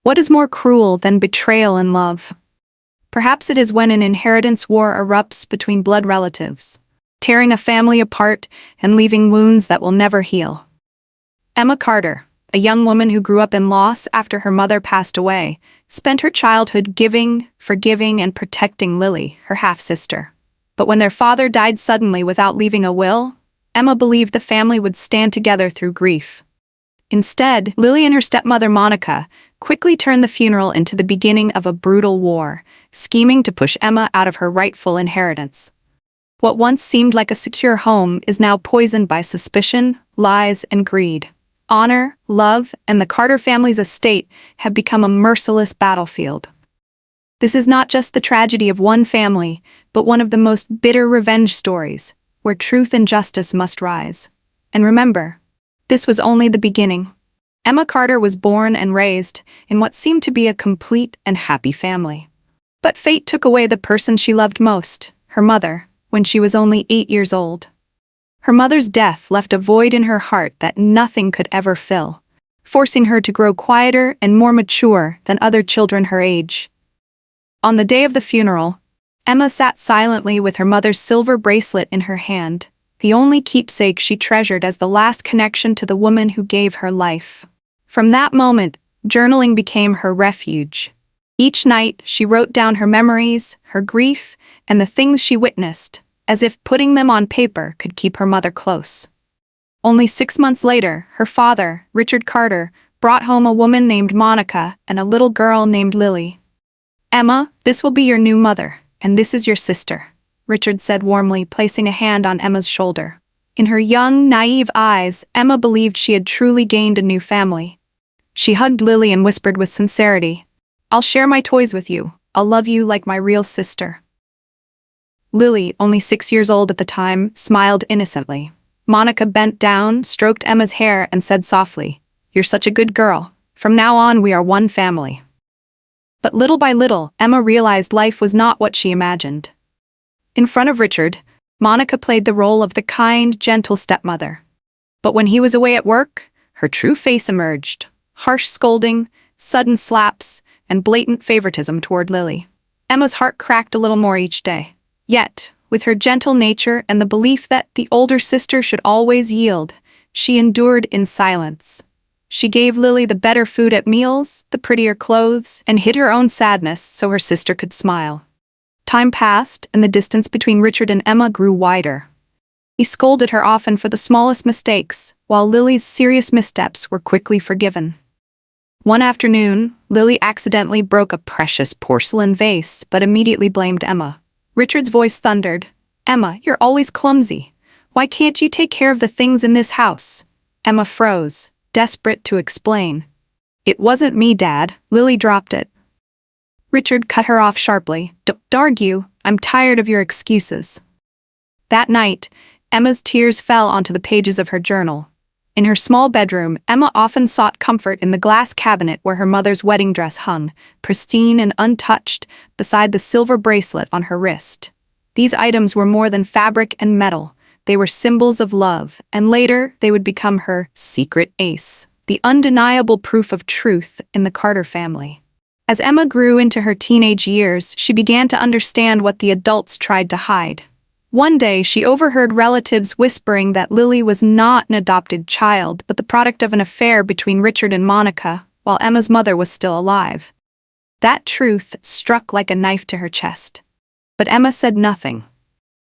What is more cruel than betrayal in love? Perhaps it is when an inheritance war erupts between blood relatives, tearing a family apart and leaving wounds that will never heal. Emma Carter, a young woman who grew up in loss after her mother passed away, spent her childhood giving, forgiving, and protecting Lily, her half-sister. But when their father died suddenly without leaving a will, Emma believed the family would stand together through grief. Instead, Lily and her stepmother Monica quickly turned the funeral into the beginning of a brutal war, scheming to push Emma out of her rightful inheritance. What once seemed like a secure home is now poisoned by suspicion, lies, and greed. Honor, love, and the Carter family's estate have become a merciless battlefield. This is not just the tragedy of one family, but one of the most bitter revenge stories, where truth and justice must rise. And remember, this was only the beginning. Emma Carter was born and raised in what seemed to be a complete and happy family. But fate took away the person she loved most, her mother, when she was only 8 years old. Her mother's death left a void in her heart that nothing could ever fill, forcing her to grow quieter and more mature than other children her age. On the day of the funeral, Emma sat silently with her mother's silver bracelet in her hand, the only keepsake she treasured as the last connection to the woman who gave her life. From that moment, journaling became her refuge. Each night, she wrote down her memories, her grief, and the things she witnessed, as if putting them on paper could keep her mother close. Only 6 months later, her father, Richard Carter, brought home a woman named Monica and a little girl named Lily. "Emma, this will be your new mother, and this is your sister," Richard said warmly, placing a hand on Emma's shoulder. In her young, naive eyes, Emma believed she had truly gained a new family. She hugged Lily and whispered with sincerity, "I'll share my toys with you. I'll love you like my real sister." Lily, only 6 years old at the time, smiled innocently. Monica bent down, stroked Emma's hair, and said softly, "You're such a good girl. From now on, we are one family." But little by little, Emma realized life was not what she imagined. In front of Richard, Monica played the role of the kind, gentle stepmother. But when he was away at work, her true face emerged: harsh scolding, sudden slaps, and blatant favoritism toward Lily. Emma's heart cracked a little more each day. Yet, with her gentle nature and the belief that the older sister should always yield, she endured in silence. She gave Lily the better food at meals, the prettier clothes, and hid her own sadness so her sister could smile. Time passed, and the distance between Richard and Emma grew wider. He scolded her often for the smallest mistakes, while Lily's serious missteps were quickly forgiven. One afternoon, Lily accidentally broke a precious porcelain vase but immediately blamed Emma. Richard's voice thundered, "Emma, you're always clumsy. Why can't you take care of the things in this house?" Emma froze, desperate to explain. "It wasn't me, Dad." Lily dropped it. Richard cut her off sharply. "Don't argue. I'm tired of your excuses." That night, Emma's tears fell onto the pages of her journal. In her small bedroom, Emma often sought comfort in the glass cabinet where her mother's wedding dress hung, pristine and untouched, beside the silver bracelet on her wrist. These items were more than fabric and metal. They were symbols of love, and later they would become her secret ace, the undeniable proof of truth in the Carter family. As Emma grew into her teenage years, she began to understand what the adults tried to hide. One day, she overheard relatives whispering that Lily was not an adopted child, but the product of an affair between Richard and Monica, while Emma's mother was still alive. That truth struck like a knife to her chest. But Emma said nothing.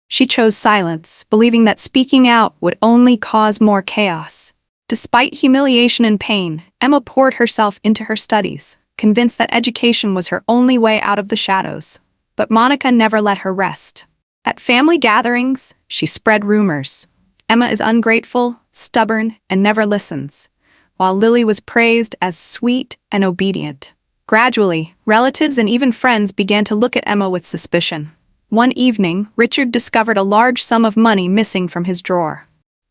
She chose silence, believing that speaking out would only cause more chaos. Despite humiliation and pain, Emma poured herself into her studies, convinced that education was her only way out of the shadows. But Monica never let her rest. At family gatherings, she spread rumors. Emma is ungrateful, stubborn, and never listens, while Lily was praised as sweet and obedient. Gradually, relatives and even friends began to look at Emma with suspicion. One evening, Richard discovered a large sum of money missing from his drawer.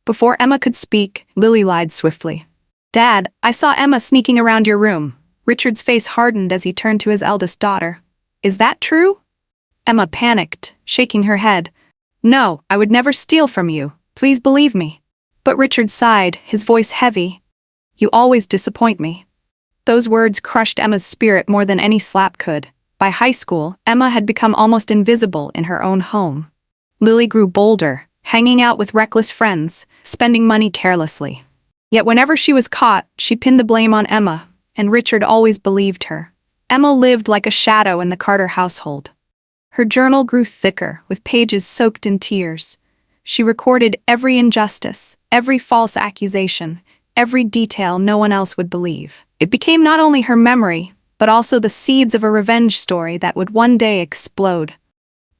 Before Emma could speak, Lily lied swiftly. "Dad, I saw Emma sneaking around your room." Richard's face hardened as he turned to his eldest daughter. "Is that true?" Emma panicked, shaking her head. "No, I would never steal from you. Please believe me." But Richard sighed, his voice heavy. "You always disappoint me." Those words crushed Emma's spirit more than any slap could. By high school, Emma had become almost invisible in her own home. Lily grew bolder, hanging out with reckless friends, spending money carelessly. Yet whenever she was caught, she pinned the blame on Emma, and Richard always believed her. Emma lived like a shadow in the Carter household. Her journal grew thicker, with pages soaked in tears. She recorded every injustice, every false accusation, every detail no one else would believe. It became not only her memory, but also the seeds of a revenge story that would one day explode.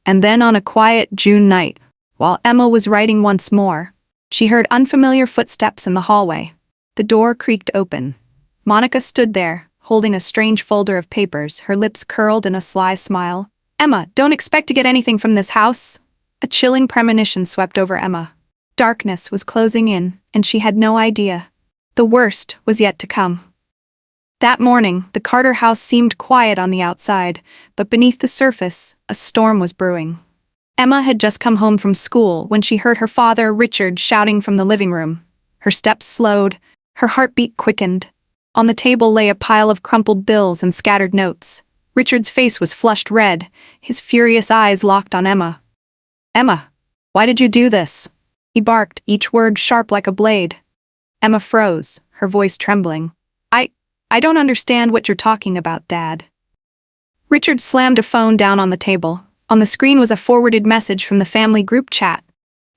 And then on a quiet June night, while Emma was writing once more, she heard unfamiliar footsteps in the hallway. The door creaked open. Monica stood there, holding a strange folder of papers, her lips curled in a sly smile. "Emma, don't expect to get anything from this house." A chilling premonition swept over Emma. Darkness was closing in, and she had no idea. The worst was yet to come. That morning, the Carter house seemed quiet on the outside, but beneath the surface, a storm was brewing. Emma had just come home from school when she heard her father, Richard, shouting from the living room. Her steps slowed, her heartbeat quickened. On the table lay a pile of crumpled bills and scattered notes. Richard's face was flushed red, his furious eyes locked on Emma. "Emma, why did you do this?" He barked, each word sharp like a blade. Emma froze, her voice trembling. I don't understand what you're talking about, Dad." Richard slammed a phone down on the table. On the screen was a forwarded message from the family group chat.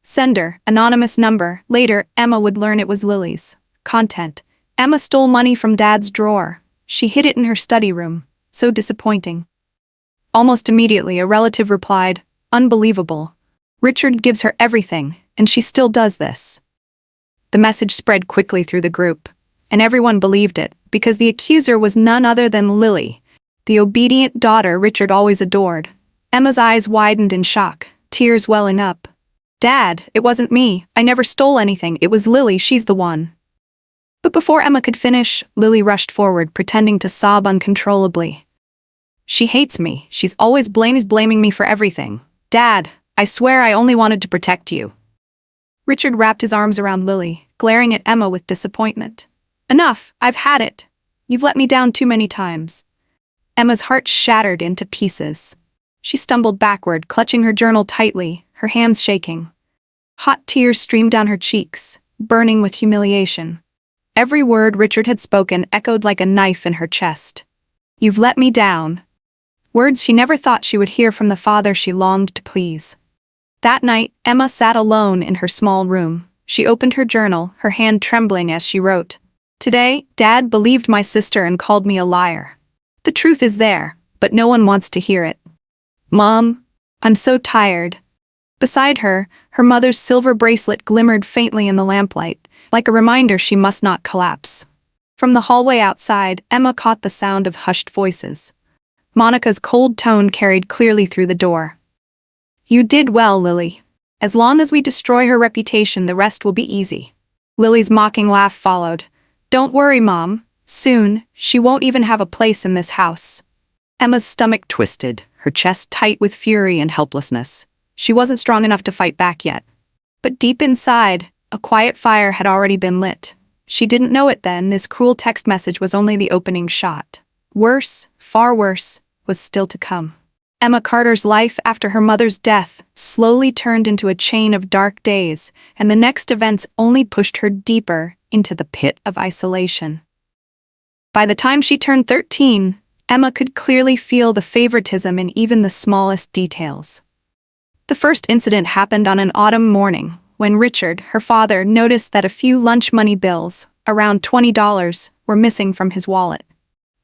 Sender, anonymous number. Later, Emma would learn it was Lily's. Content: Emma stole money from Dad's drawer. She hid it in her study room. So disappointing. Almost immediately, a relative replied, "Unbelievable. Richard gives her everything, and she still does this." The message spread quickly through the group, and everyone believed it, because the accuser was none other than Lily, the obedient daughter Richard always adored. Emma's eyes widened in shock, tears welling up. "Dad, it wasn't me. I never stole anything. It was Lily. She's the one." But before Emma could finish, Lily rushed forward, pretending to sob uncontrollably. "She hates me. She's always blaming me for everything. Dad, I swear I only wanted to protect you." Richard wrapped his arms around Lily, glaring at Emma with disappointment. "Enough, I've had it. You've let me down too many times." Emma's heart shattered into pieces. She stumbled backward, clutching her journal tightly, her hands shaking. Hot tears streamed down her cheeks, burning with humiliation. Every word Richard had spoken echoed like a knife in her chest. "You've let me down." Words she never thought she would hear from the father she longed to please. That night, Emma sat alone in her small room. She opened her journal, her hand trembling as she wrote. "Today, Dad believed my sister and called me a liar. The truth is there, but no one wants to hear it. Mom, I'm so tired." Beside her, her mother's silver bracelet glimmered faintly in the lamplight, like a reminder she must not collapse. From the hallway outside, Emma caught the sound of hushed voices. Monica's cold tone carried clearly through the door. "You did well, Lily. As long as we destroy her reputation, the rest will be easy." Lily's mocking laugh followed. "Don't worry, Mom. Soon, she won't even have a place in this house." Emma's stomach twisted, her chest tight with fury and helplessness. She wasn't strong enough to fight back yet. But deep inside, a quiet fire had already been lit. She didn't know it then. This cruel text message was only the opening shot. Worse, far worse, was still to come. Emma Carter's life after her mother's death slowly turned into a chain of dark days, and the next events only pushed her deeper into the pit of isolation. By the time she turned 13, Emma could clearly feel the favoritism in even the smallest details. The first incident happened on an autumn morning, when Richard, her father, noticed that a few lunch money bills, around $20, were missing from his wallet.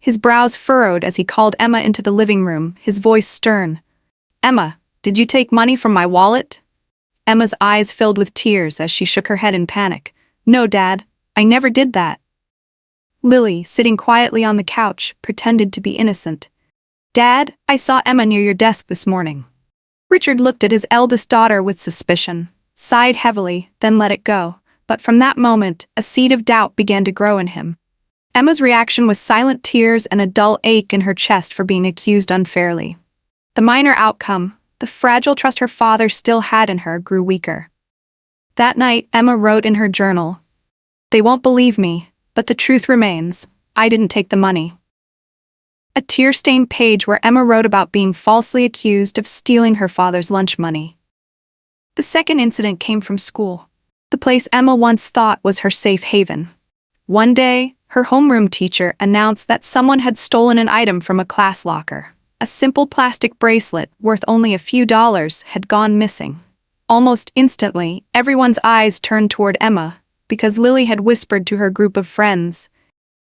His brows furrowed as he called Emma into the living room, his voice stern. "Emma, did you take money from my wallet?" Emma's eyes filled with tears as she shook her head in panic. "No, Dad, I never did that." Lily, sitting quietly on the couch, pretended to be innocent. "Dad, I saw Emma near your desk this morning." Richard looked at his eldest daughter with suspicion, sighed heavily, then let it go. But from that moment, a seed of doubt began to grow in him. Emma's reaction was silent tears and a dull ache in her chest for being accused unfairly. The minor outcome, the fragile trust her father still had in her, grew weaker. That night, Emma wrote in her journal, "They won't believe me, but the truth remains. I didn't take the money. A tear-stained page where Emma wrote about being falsely accused of stealing her father's lunch money. The second incident came from school, the place Emma once thought was her safe haven. One day, her homeroom teacher announced that someone had stolen an item from a class locker. A simple plastic bracelet worth only a few dollars had gone missing. Almost instantly, everyone's eyes turned toward Emma, because Lily had whispered to her group of friends,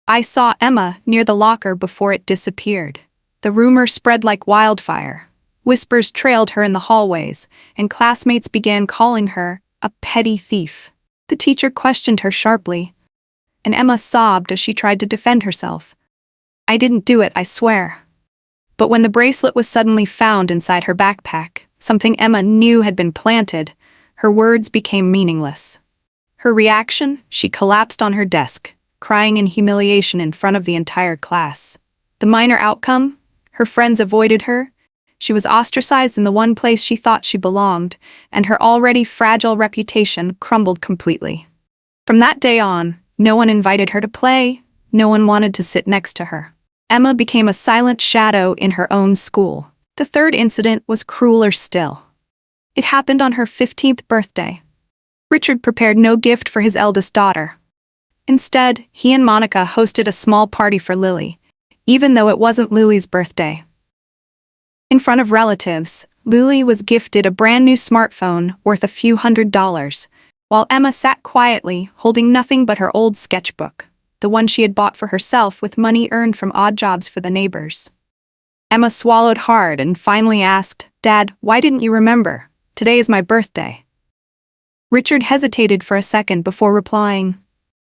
"I saw Emma near the locker before it disappeared." The rumor spread like wildfire. Whispers trailed her in the hallways, and classmates began calling her a petty thief. The teacher questioned her sharply, and Emma sobbed as she tried to defend herself. "I didn't do it, I swear." But when the bracelet was suddenly found inside her backpack, something Emma knew had been planted, her words became meaningless. Her reaction? She collapsed on her desk, crying in humiliation in front of the entire class. The minor outcome? Her friends avoided her. She was ostracized in the one place she thought she belonged, and her already fragile reputation crumbled completely. From that day on, no one invited her to play, no one wanted to sit next to her. Emma became a silent shadow in her own school. The third incident was crueler still. It happened on her 15th birthday. Richard prepared no gift for his eldest daughter. Instead, he and Monica hosted a small party for Lily, even though it wasn't Lily's birthday. In front of relatives, Lily was gifted a brand new smartphone worth a few $100s, while Emma sat quietly, holding nothing but her old sketchbook, the one she had bought for herself with money earned from odd jobs for the neighbors. Emma swallowed hard and finally asked, "Dad, why didn't you remember? Today is my birthday." Richard hesitated for a second before replying,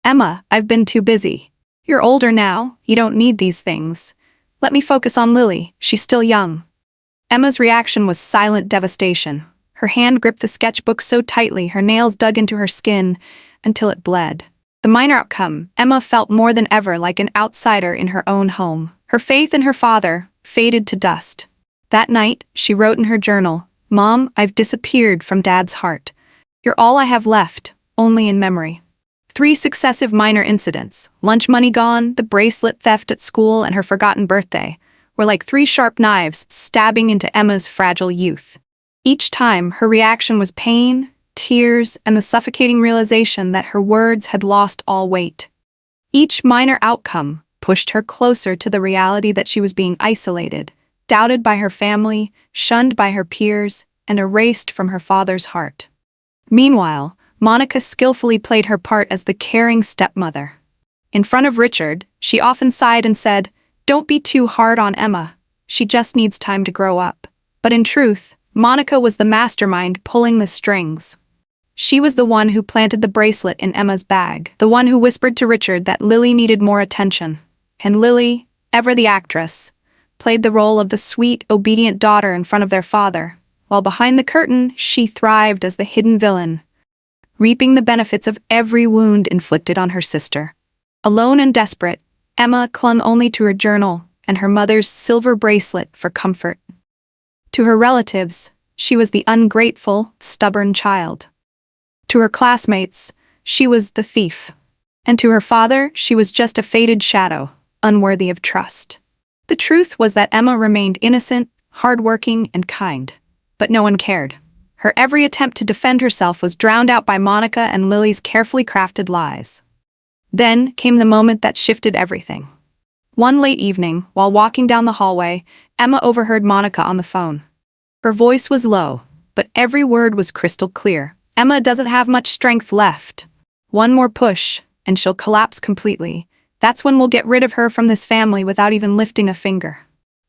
"Emma, I've been too busy. You're older now, you don't need these things. Let me focus on Lily, she's still young." Emma's reaction was silent devastation. Her hand gripped the sketchbook so tightly her nails dug into her skin until it bled. The minor outcome, Emma felt more than ever like an outsider in her own home. Her faith in her father faded to dust. That night, she wrote in her journal, "Mom, I've disappeared from Dad's heart. You're all I have left, only in memory." 3 successive minor incidents, lunch money gone, the bracelet theft at school, and her forgotten birthday, were like 3 sharp knives stabbing into Emma's fragile youth. Each time, her reaction was pain, tears, and the suffocating realization that her words had lost all weight. Each minor outcome pushed her closer to the reality that she was being isolated, doubted by her family, shunned by her peers, and erased from her father's heart. Meanwhile, Monica skillfully played her part as the caring stepmother. In front of Richard, she often sighed and said, "Don't be too hard on Emma. She just needs time to grow up." But in truth, Monica was the mastermind pulling the strings. She was the one who planted the bracelet in Emma's bag, the one who whispered to Richard that Lily needed more attention. And Lily, ever the actress, played the role of the sweet, obedient daughter in front of their father, while behind the curtain, she thrived as the hidden villain, reaping the benefits of every wound inflicted on her sister. Alone and desperate, Emma clung only to her journal and her mother's silver bracelet for comfort. To her relatives, she was the ungrateful, stubborn child. To her classmates, she was the thief. And to her father, she was just a faded shadow, unworthy of trust. The truth was that Emma remained innocent, hardworking, and kind. But no one cared. Her every attempt to defend herself was drowned out by Monica and Lily's carefully crafted lies. Then came the moment that shifted everything. One late evening, while walking down the hallway, Emma overheard Monica on the phone. Her voice was low, but every word was crystal clear. "Emma doesn't have much strength left. One more push, and she'll collapse completely. That's when we'll get rid of her from this family without even lifting a finger."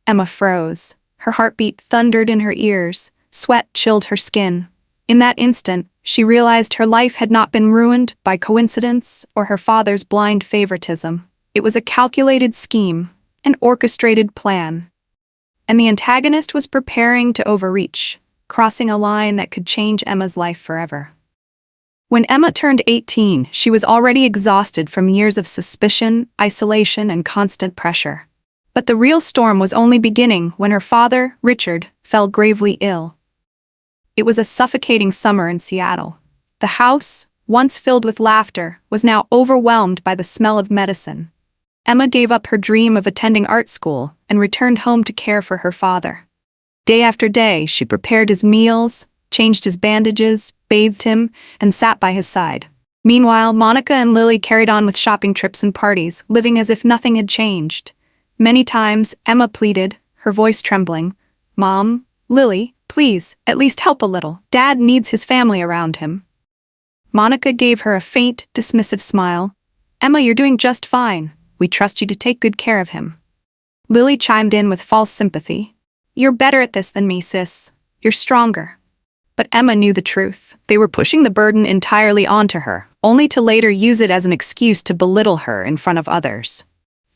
Emma froze. Her heartbeat thundered in her ears. Sweat chilled her skin. In that instant, she realized her life had not been ruined by coincidence or her father's blind favoritism. It was a calculated scheme, an orchestrated plan. And the antagonist was preparing to overreach, crossing a line that could change Emma's life forever. When Emma turned 18, she was already exhausted from years of suspicion, isolation, and constant pressure. But the real storm was only beginning when her father, Richard, fell gravely ill. It was a suffocating summer in Seattle. The house, once filled with laughter, was now overwhelmed by the smell of medicine. Emma gave up her dream of attending art school and returned home to care for her father. Day after day, she prepared his meals, changed his bandages, bathed him, and sat by his side. Meanwhile, Monica and Lily carried on with shopping trips and parties, living as if nothing had changed. Many times, Emma pleaded, her voice trembling, "Mom, Lily, please, at least help a little. Dad needs his family around him." Monica gave her a faint, dismissive smile. "Emma, you're doing just fine. We trust you to take good care of him." Lily chimed in with false sympathy. "You're better at this than me, sis. You're stronger." But Emma knew the truth. They were pushing the burden entirely onto her, only to later use it as an excuse to belittle her in front of others.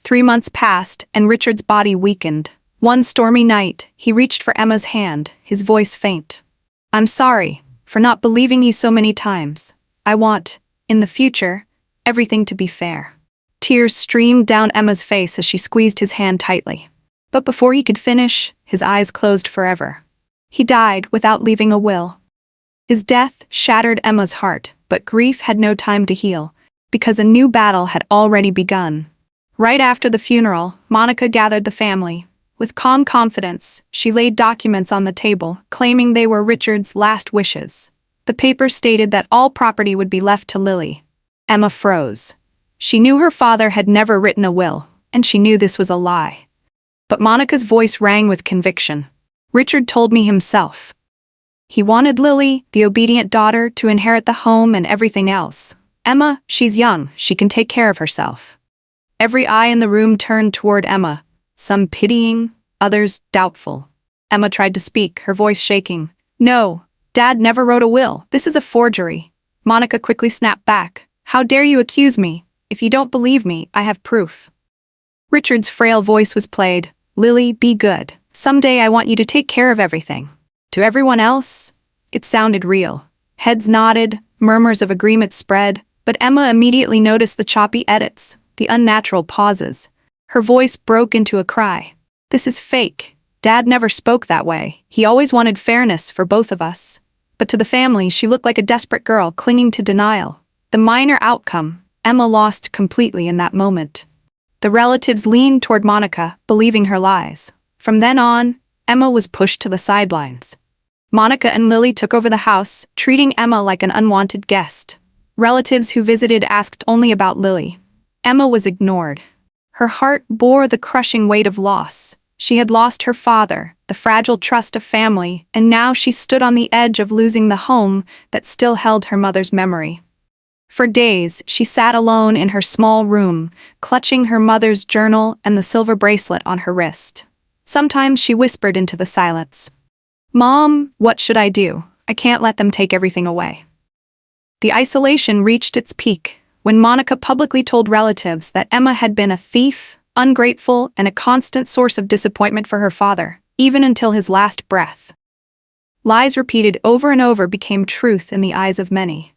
3 months passed, and Richard's body weakened. One stormy night, he reached for Emma's hand, his voice faint. "I'm sorry for not believing you so many times. I want, in the future, everything to be fair." Tears streamed down Emma's face as she squeezed his hand tightly. But before he could finish, his eyes closed forever. He died without leaving a will. His death shattered Emma's heart, but grief had no time to heal, because a new battle had already begun. Right after the funeral, Monica gathered the family. With calm confidence, she laid documents on the table, claiming they were Richard's last wishes. The paper stated that all property would be left to Lily. Emma froze. She knew her father had never written a will, and she knew this was a lie. But Monica's voice rang with conviction. "Richard told me himself. He wanted Lily, the obedient daughter, to inherit the home and everything else. Emma, she's young, she can take care of herself." Every eye in the room turned toward Emma, some pitying, others doubtful. Emma tried to speak, her voice shaking. "No, Dad never wrote a will. This is a forgery." Monica quickly snapped back. "How dare you accuse me? If you don't believe me, I have proof." Richard's frail voice was played. "Lily, be good. Someday I want you to take care of everything." To everyone else, it sounded real. Heads nodded, murmurs of agreement spread, but Emma immediately noticed the choppy edits, the unnatural pauses. Her voice broke into a cry. "This is fake. Dad never spoke that way. He always wanted fairness for both of us." But to the family, she looked like a desperate girl clinging to denial. The minor outcome, Emma lost completely in that moment. The relatives leaned toward Monica, believing her lies. From then on, Emma was pushed to the sidelines. Monica and Lily took over the house, treating Emma like an unwanted guest. Relatives who visited asked only about Lily. Emma was ignored. Her heart bore the crushing weight of loss. She had lost her father, the fragile trust of family, and now she stood on the edge of losing the home that still held her mother's memory. For days, she sat alone in her small room, clutching her mother's journal and the silver bracelet on her wrist. Sometimes she whispered into the silence, "Mom, what should I do? I can't let them take everything away." The isolation reached its peak when Monica publicly told relatives that Emma had been a thief, ungrateful, and a constant source of disappointment for her father, even until his last breath. Lies repeated over and over became truth in the eyes of many.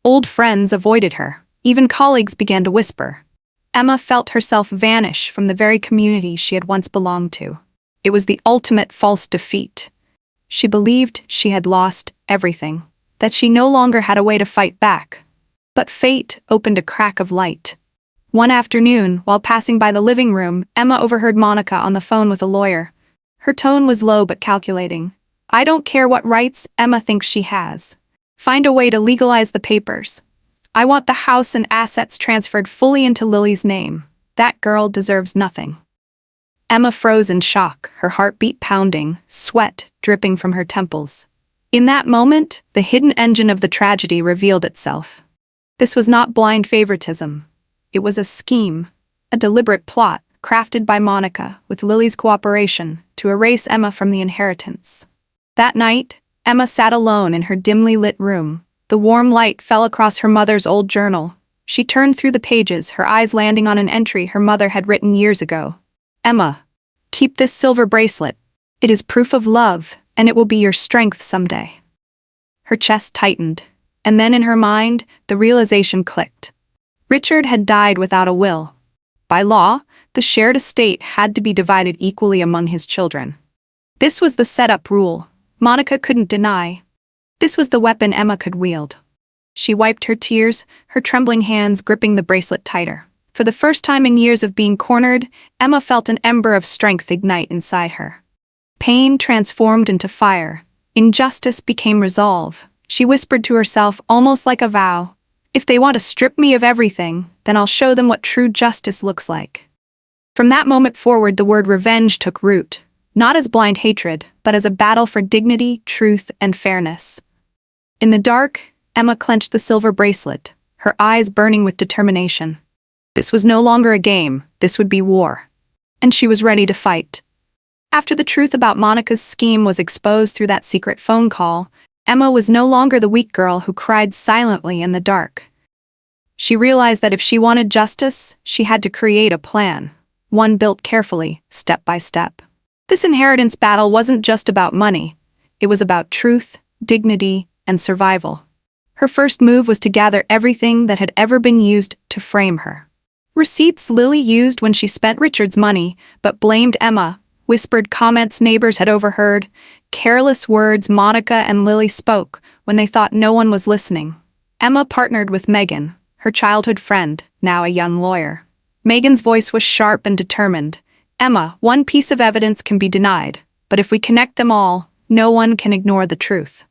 Old friends avoided her. Even colleagues began to whisper. Emma felt herself vanish from the very community she had once belonged to. It was the ultimate false defeat. She believed she had lost everything, that she no longer had a way to fight back. But fate opened a crack of light. One afternoon, while passing by the living room, Emma overheard Monica on the phone with a lawyer. Her tone was low but calculating. "I don't care what rights Emma thinks she has. Find a way to legalize the papers. I want the house and assets transferred fully into Lily's name. That girl deserves nothing." Emma froze in shock, her heartbeat pounding, sweat dripping from her temples. In that moment, the hidden engine of the tragedy revealed itself. This was not blind favoritism. It was a scheme, a deliberate plot crafted by Monica, with Lily's cooperation, to erase Emma from the inheritance. That night, Emma sat alone in her dimly lit room. The warm light fell across her mother's old journal. She turned through the pages, her eyes landing on an entry her mother had written years ago. "Emma, keep this silver bracelet. It is proof of love, and it will be your strength someday." Her chest tightened, and then in her mind, the realization clicked. Richard had died without a will. By law, the shared estate had to be divided equally among his children. This was the set-up rule. Monica couldn't deny. This was the weapon Emma could wield. She wiped her tears, her trembling hands gripping the bracelet tighter. For the first time in years of being cornered, Emma felt an ember of strength ignite inside her. Pain transformed into fire. Injustice became resolve. She whispered to herself, almost like a vow, "If they want to strip me of everything, then I'll show them what true justice looks like." From that moment forward, the word revenge took root, not as blind hatred, but as a battle for dignity, truth, and fairness. In the dark, Emma clenched the silver bracelet, her eyes burning with determination. This was no longer a game, this would be war. And she was ready to fight. After the truth about Monica's scheme was exposed through that secret phone call, Emma was no longer the weak girl who cried silently in the dark. She realized that if she wanted justice, she had to create a plan, one built carefully, step by step. This inheritance battle wasn't just about money. It was about truth, dignity, and survival. Her first move was to gather everything that had ever been used to frame her. Receipts Lily used when she spent Richard's money, but blamed Emma, whispered comments neighbors had overheard, careless words Monica and Lily spoke when they thought no one was listening. Emma partnered with Megan, her childhood friend, now a young lawyer. Megan's voice was sharp and determined. "Emma, one piece of evidence can be denied, but if we connect them all, no one can ignore the truth."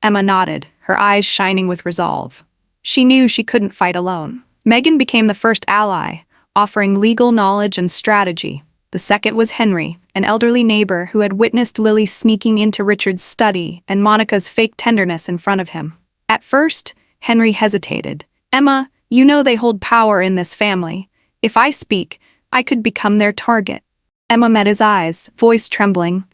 Emma nodded, her eyes shining with resolve. She knew she couldn't fight alone. Megan became the first ally, offering legal knowledge and strategy. The second was Henry, an elderly neighbor who had witnessed Lily sneaking into Richard's study and Monica's fake tenderness in front of him. At first, Henry hesitated. "Emma, you know they hold power in this family. If I speak, I could become their target." Emma met his eyes, voice trembling.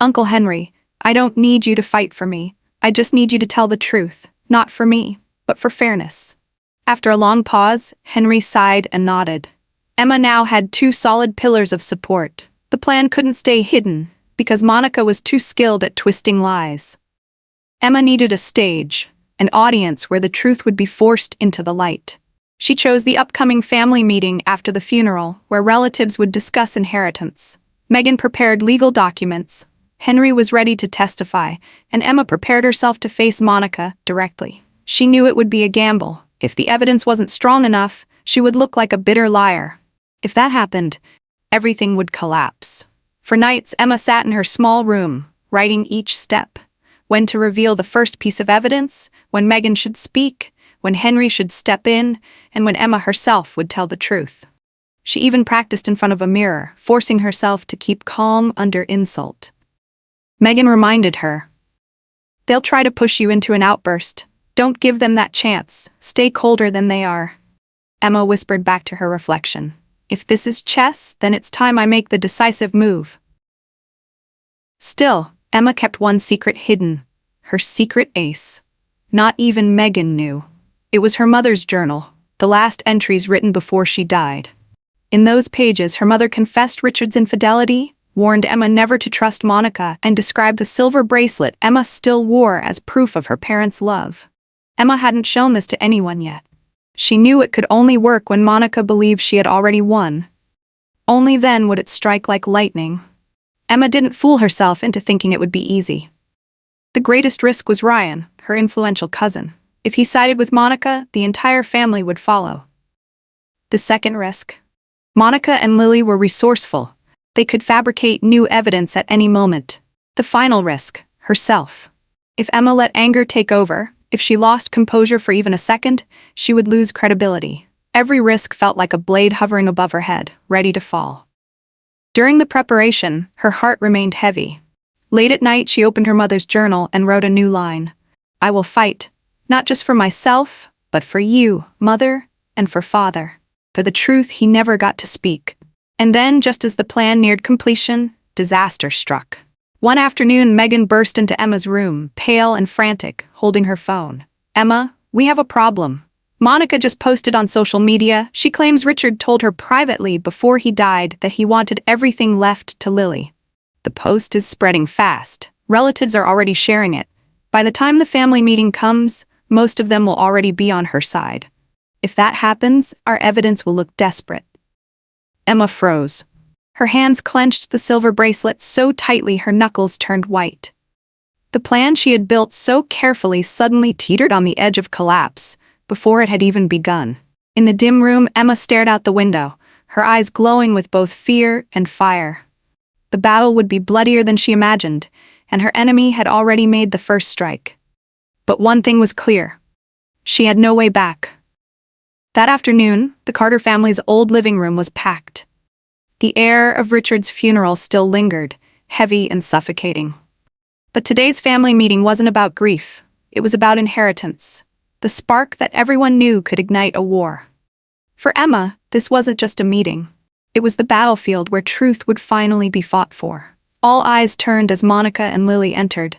"Uncle Henry, I don't need you to fight for me. I just need you to tell the truth, not for me, but for fairness." After a long pause, Henry sighed and nodded. Emma now had two solid pillars of support. The plan couldn't stay hidden, because Monica was too skilled at twisting lies. Emma needed a stage, an audience where the truth would be forced into the light. She chose the upcoming family meeting after the funeral, where relatives would discuss inheritance. Megan prepared legal documents. Henry was ready to testify, and Emma prepared herself to face Monica directly. She knew it would be a gamble. If the evidence wasn't strong enough, she would look like a bitter liar. If that happened, everything would collapse. For nights, Emma sat in her small room, writing each step. When to reveal the first piece of evidence, when Megan should speak, when Henry should step in, and when Emma herself would tell the truth. She even practiced in front of a mirror, forcing herself to keep calm under insult. Megan reminded her, "They'll try to push you into an outburst. Don't give them that chance. Stay colder than they are." Emma whispered back to her reflection, "If this is chess, then it's time I make the decisive move." Still, Emma kept one secret hidden, her secret ace. Not even Megan knew. It was her mother's journal, the last entries written before she died. In those pages, her mother confessed Richard's infidelity, warned Emma never to trust Monica, and described the silver bracelet Emma still wore as proof of her parents' love. Emma hadn't shown this to anyone yet. She knew it could only work when Monica believed she had already won. Only then would it strike like lightning. Emma didn't fool herself into thinking it would be easy. The greatest risk was Ryan, her influential cousin. If he sided with Monica, the entire family would follow. The second risk. Monica and Lily were resourceful. They could fabricate new evidence at any moment. The final risk, herself. If Emma let anger take over, if she lost composure for even a second, she would lose credibility. Every risk felt like a blade hovering above her head, ready to fall. During the preparation, her heart remained heavy. Late at night, she opened her mother's journal and wrote a new line. "I will fight, not just for myself, but for you, Mother, and for Father, for the truth he never got to speak." And then, just as the plan neared completion, disaster struck. One afternoon, Megan burst into Emma's room, pale and frantic, holding her phone. "Emma, we have a problem. Monica just posted on social media. She claims Richard told her privately before he died that he wanted everything left to Lily. The post is spreading fast. Relatives are already sharing it. By the time the family meeting comes, most of them will already be on her side. If that happens, our evidence will look desperate." Emma froze. Her hands clenched the silver bracelet so tightly her knuckles turned white. The plan she had built so carefully suddenly teetered on the edge of collapse before it had even begun. In the dim room, Emma stared out the window, her eyes glowing with both fear and fire. The battle would be bloodier than she imagined, and her enemy had already made the first strike. But one thing was clear. She had no way back. That afternoon, the Carter family's old living room was packed. The air of Richard's funeral still lingered, heavy and suffocating. But today's family meeting wasn't about grief. It was about inheritance, the spark that everyone knew could ignite a war. For Emma, this wasn't just a meeting. It was the battlefield where truth would finally be fought for. All eyes turned as Monica and Lily entered.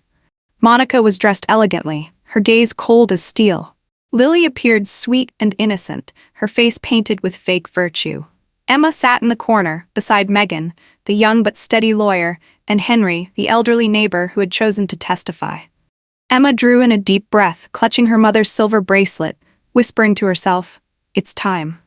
Monica was dressed elegantly, her gaze cold as steel. Lily appeared sweet and innocent, her face painted with fake virtue. Emma sat in the corner, beside Megan, the young but steady lawyer, and Henry, the elderly neighbor who had chosen to testify. Emma drew in a deep breath, clutching her mother's silver bracelet, whispering to herself, "It's time."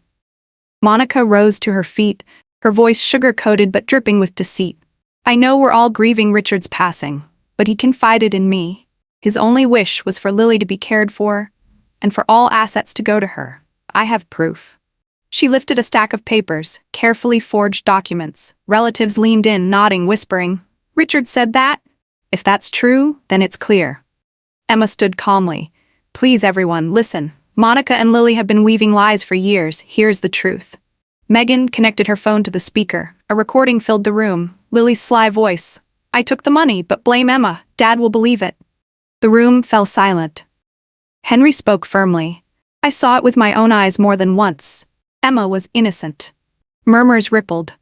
Monica rose to her feet, her voice sugar-coated but dripping with deceit. "I know we're all grieving Richard's passing, but he confided in me. His only wish was for Lily to be cared for, and for all assets to go to her. I have proof." She lifted a stack of papers, carefully forged documents. Relatives leaned in, nodding, whispering, "Richard said that? If that's true, then it's clear." Emma stood calmly. "Please, everyone, listen. Monica and Lily have been weaving lies for years. Here's the truth." Megan connected her phone to the speaker. A recording filled the room. Lily's sly voice, "I took the money, but blame Emma. Dad will believe it." The room fell silent. Henry spoke firmly. "I saw it with my own eyes more than once. Emma was innocent." Murmurs rippled.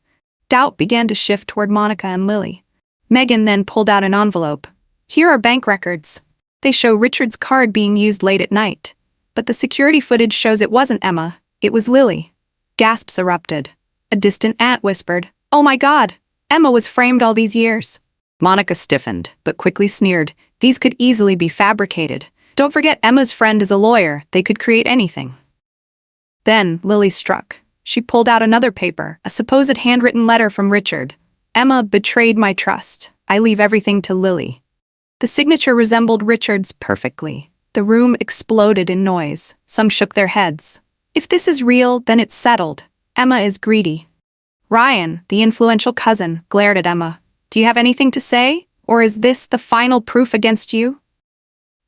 Doubt began to shift toward Monica and Lily. Megan then pulled out an envelope. "Here are bank records. They show Richard's card being used late at night. But the security footage shows it wasn't Emma, it was Lily." Gasps erupted. A distant aunt whispered, "Oh my God! Emma was framed all these years." Monica stiffened, but quickly sneered. "These could easily be fabricated. Don't forget Emma's friend is a lawyer, they could create anything." Then Lily struck. She pulled out another paper, a supposed handwritten letter from Richard. "Emma betrayed my trust. I leave everything to Lily." The signature resembled Richard's perfectly. The room exploded in noise. Some shook their heads. "If this is real, then it's settled. Emma is greedy." Ryan, the influential cousin, glared at Emma. "Do you have anything to say? Or is this the final proof against you?"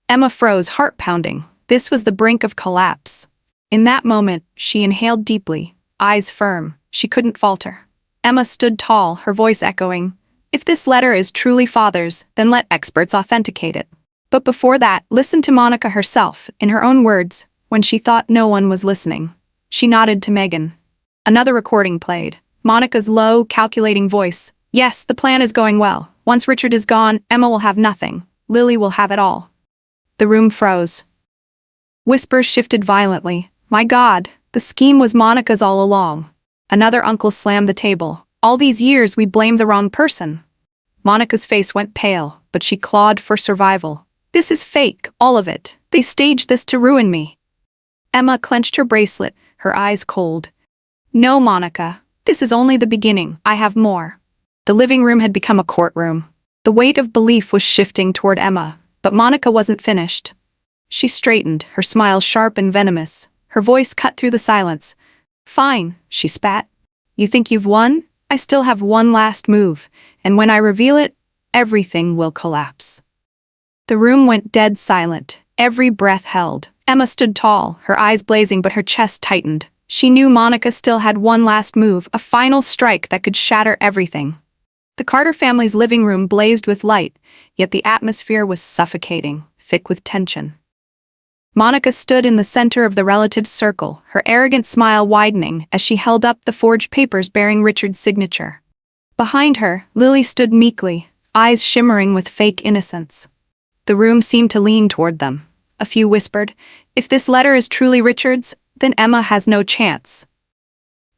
Emma froze, heart pounding. This was the brink of collapse. In that moment, she inhaled deeply, eyes firm. She couldn't falter. Emma stood tall, her voice echoing, "If this letter is truly Father's, then let experts authenticate it." But before that, listen to Monica herself, in her own words, when she thought no one was listening. She nodded to Megan. Another recording played. Monica's low, calculating voice, "Yes, the plan is going well. Once Richard is gone, Emma will have nothing. Lily will have it all." The room froze. Whispers shifted violently. "My God, the scheme was Monica's all along." Another uncle slammed the table. "All these years we blamed the wrong person." Monica's face went pale, but she clawed for survival. "This is fake, all of it. They staged this to ruin me." Emma clenched her bracelet, her eyes cold. "No, Monica. This is only the beginning. I have more." The living room had become a courtroom. The weight of belief was shifting toward Emma, but Monica wasn't finished. She straightened, her smile sharp and venomous. Her voice cut through the silence. "Fine," she spat. "You think you've won? I still have one last move, and when I reveal it, everything will collapse." The room went dead silent, every breath held. Emma stood tall, her eyes blazing but her chest tightened. She knew Monica still had one last move, a final strike that could shatter everything. The Carter family's living room blazed with light, yet the atmosphere was suffocating, thick with tension. Monica stood in the center of the relatives' circle, her arrogant smile widening as she held up the forged papers bearing Richard's signature. Behind her, Lily stood meekly, eyes shimmering with fake innocence. The room seemed to lean toward them. A few whispered, "If this letter is truly Richard's, then Emma has no chance."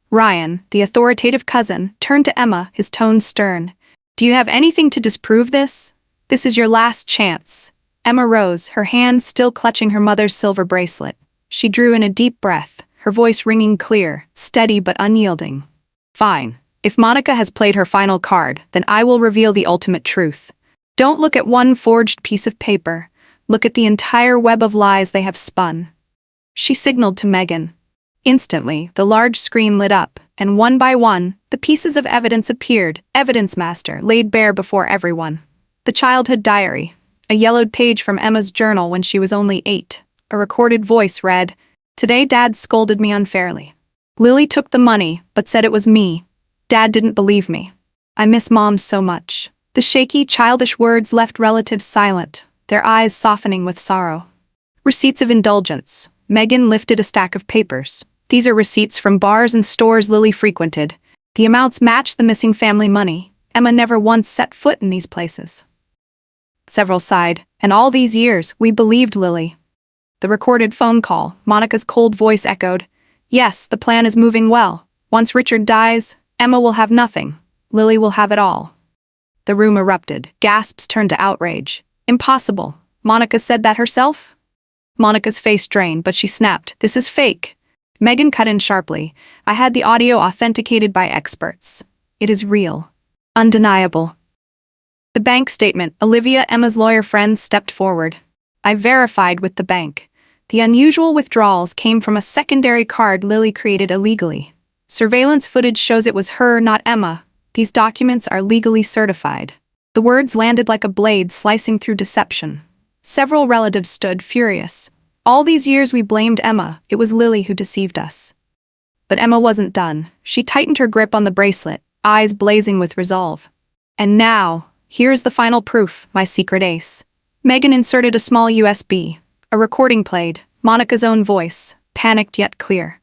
Ryan, the authoritative cousin, turned to Emma, his tone stern. "Do you have anything to disprove this? This is your last chance." Emma rose, her hand still clutching her mother's silver bracelet. She drew in a deep breath, her voice ringing clear, steady but unyielding. "Fine. If Monica has played her final card, then I will reveal the ultimate truth. Don't look at one forged piece of paper. Look at the entire web of lies they have spun." She signaled to Megan. Instantly, the large screen lit up, and one by one, the pieces of evidence appeared, Evidence Master laid bare before everyone. The childhood diary, a yellowed page from Emma's journal when she was only 8. A recorded voice read, "Today Dad scolded me unfairly. Lily took the money, but said it was me. Dad didn't believe me. I miss Mom so much." The shaky, childish words left relatives silent, their eyes softening with sorrow. Receipts of indulgence. Megan lifted a stack of papers. These are receipts from bars and stores Lily frequented. The amounts match the missing family money. Emma never once set foot in these places. Several sighed, and all these years, we believed Lily. The recorded phone call, Monica's cold voice echoed, "Yes, the plan is moving well. Once Richard dies, Emma will have nothing. Lily will have it all." The room erupted. Gasps turned to outrage. "Impossible. Monica said that herself?" Monica's face drained, but she snapped, "This is fake." Megan cut in sharply. "I had the audio authenticated by experts. It is real. Undeniable." The bank statement. Olivia, Emma's lawyer friend, stepped forward. "I verified with the bank. The unusual withdrawals came from a secondary card Lily created illegally. Surveillance footage shows it was her, not Emma. These documents are legally certified." The words landed like a blade slicing through deception. Several relatives stood furious. "All these years we blamed Emma. It was Lily who deceived us." But Emma wasn't done. She tightened her grip on the bracelet, eyes blazing with resolve. "And now, here's the final proof, my secret ace." Megan inserted a small USB. A recording played, Monica's own voice, panicked yet clear.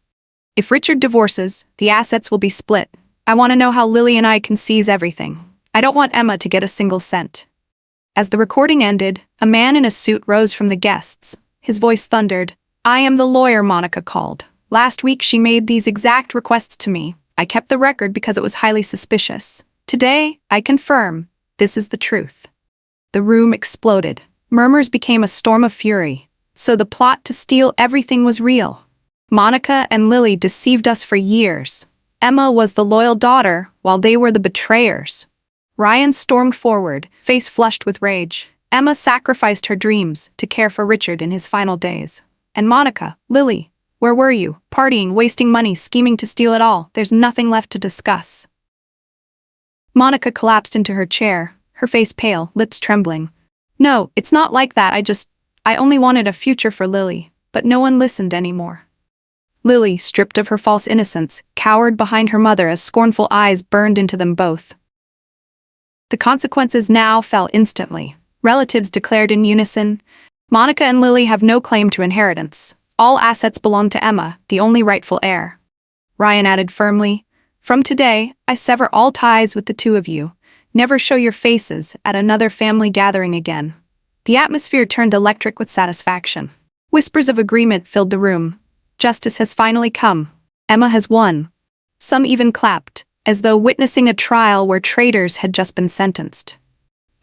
"If Richard divorces, the assets will be split. I want to know how Lily and I can seize everything. I don't want Emma to get a single cent." As the recording ended, a man in a suit rose from the guests. His voice thundered, "I am the lawyer Monica called. Last week she made these exact requests to me. I kept the record because it was highly suspicious. Today, I confirm, this is the truth." The room exploded. Murmurs became a storm of fury. So the plot to steal everything was real. Monica and Lily deceived us for years. Emma was the loyal daughter, while they were the betrayers. Ryan stormed forward, face flushed with rage. Emma sacrificed her dreams to care for Richard in his final days. And Monica, Lily, where were you? Partying, wasting money, scheming to steal it all. There's nothing left to discuss. Monica collapsed into her chair, her face pale, lips trembling. "No, it's not like that. I only wanted a future for Lily, but no one listened anymore." Lily, stripped of her false innocence, cowered behind her mother as scornful eyes burned into them both. The consequences now fell instantly. Relatives declared in unison, "Monica and Lily have no claim to inheritance. All assets belong to Emma, the only rightful heir." Ryan added firmly, "From today, I sever all ties with the two of you. Never show your faces at another family gathering again." The atmosphere turned electric with satisfaction. Whispers of agreement filled the room. Justice has finally come. Emma has won. Some even clapped, as though witnessing a trial where traitors had just been sentenced.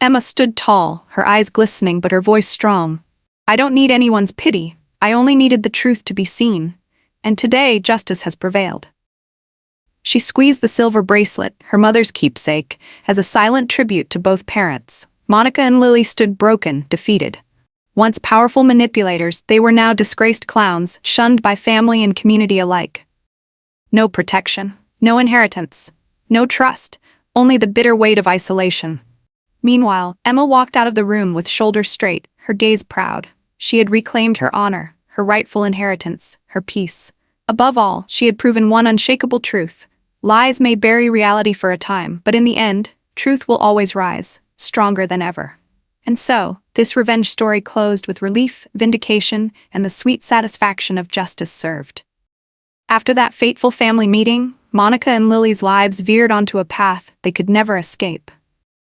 Emma stood tall, her eyes glistening but her voice strong. "I don't need anyone's pity. I only needed the truth to be seen. And today, justice has prevailed." She squeezed the silver bracelet, her mother's keepsake, as a silent tribute to both parents. Monica and Lily stood broken, defeated. Once powerful manipulators, they were now disgraced clowns, shunned by family and community alike. No protection, no inheritance, no trust, only the bitter weight of isolation. Meanwhile, Emma walked out of the room with shoulders straight, her gaze proud. She had reclaimed her honor, her rightful inheritance, her peace. Above all, she had proven one unshakable truth. Lies may bury reality for a time, but in the end, truth will always rise, stronger than ever. And so, this revenge story closed with relief, vindication, and the sweet satisfaction of justice served. After that fateful family meeting, Monica and Lily's lives veered onto a path they could never escape.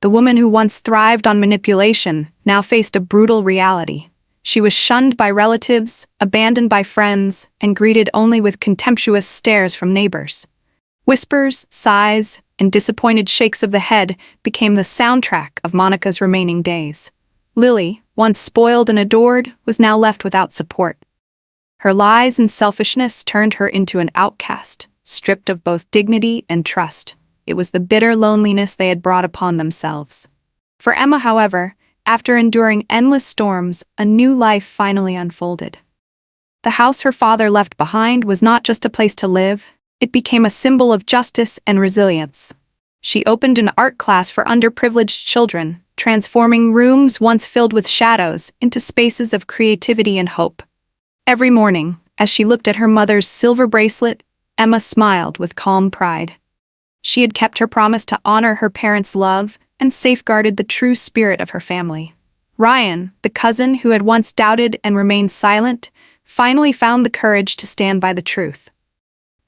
The woman who once thrived on manipulation now faced a brutal reality. She was shunned by relatives, abandoned by friends, and greeted only with contemptuous stares from neighbors. Whispers, sighs, and disappointed shakes of the head became the soundtrack of Monica's remaining days. Lily, once spoiled and adored, was now left without support. Her lies and selfishness turned her into an outcast, stripped of both dignity and trust. It was the bitter loneliness they had brought upon themselves. For Emma, however, after enduring endless storms, a new life finally unfolded. The house her father left behind was not just a place to live, it became a symbol of justice and resilience. She opened an art class for underprivileged children, transforming rooms once filled with shadows into spaces of creativity and hope. Every morning, as she looked at her mother's silver bracelet, Emma smiled with calm pride. She had kept her promise to honor her parents' love and safeguarded the true spirit of her family. Ryan, the cousin who had once doubted and remained silent, finally found the courage to stand by the truth.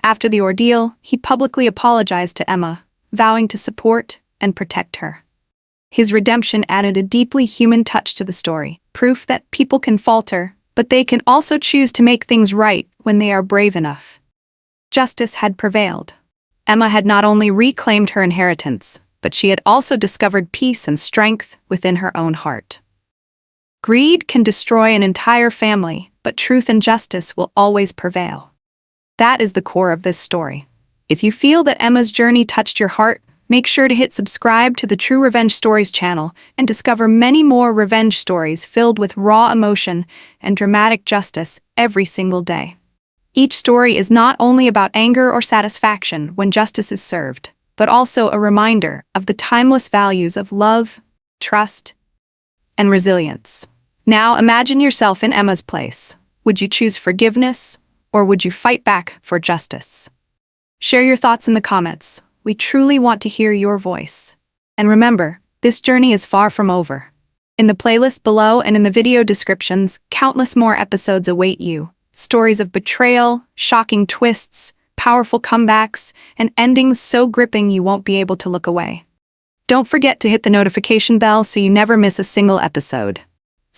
After the ordeal, he publicly apologized to Emma, vowing to support and protect her. His redemption added a deeply human touch to the story, proof that people can falter, but they can also choose to make things right when they are brave enough. Justice had prevailed. Emma had not only reclaimed her inheritance, but she had also discovered peace and strength within her own heart. Greed can destroy an entire family, but truth and justice will always prevail. That is the core of this story. If you feel that Emma's journey touched your heart, make sure to hit subscribe to the True Revenge Stories channel and discover many more revenge stories filled with raw emotion and dramatic justice every single day. Each story is not only about anger or satisfaction when justice is served, but also a reminder of the timeless values of love, trust, and resilience. Now imagine yourself in Emma's place. Would you choose forgiveness, or would you fight back for justice? Share your thoughts in the comments. We truly want to hear your voice. And remember, this journey is far from over. In the playlist below and in the video descriptions, countless more episodes await you. Stories of betrayal, shocking twists, powerful comebacks, and endings so gripping you won't be able to look away. Don't forget to hit the notification bell so you never miss a single episode.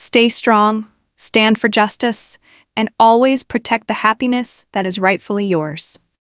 Stay strong, stand for justice, and always protect the happiness that is rightfully yours.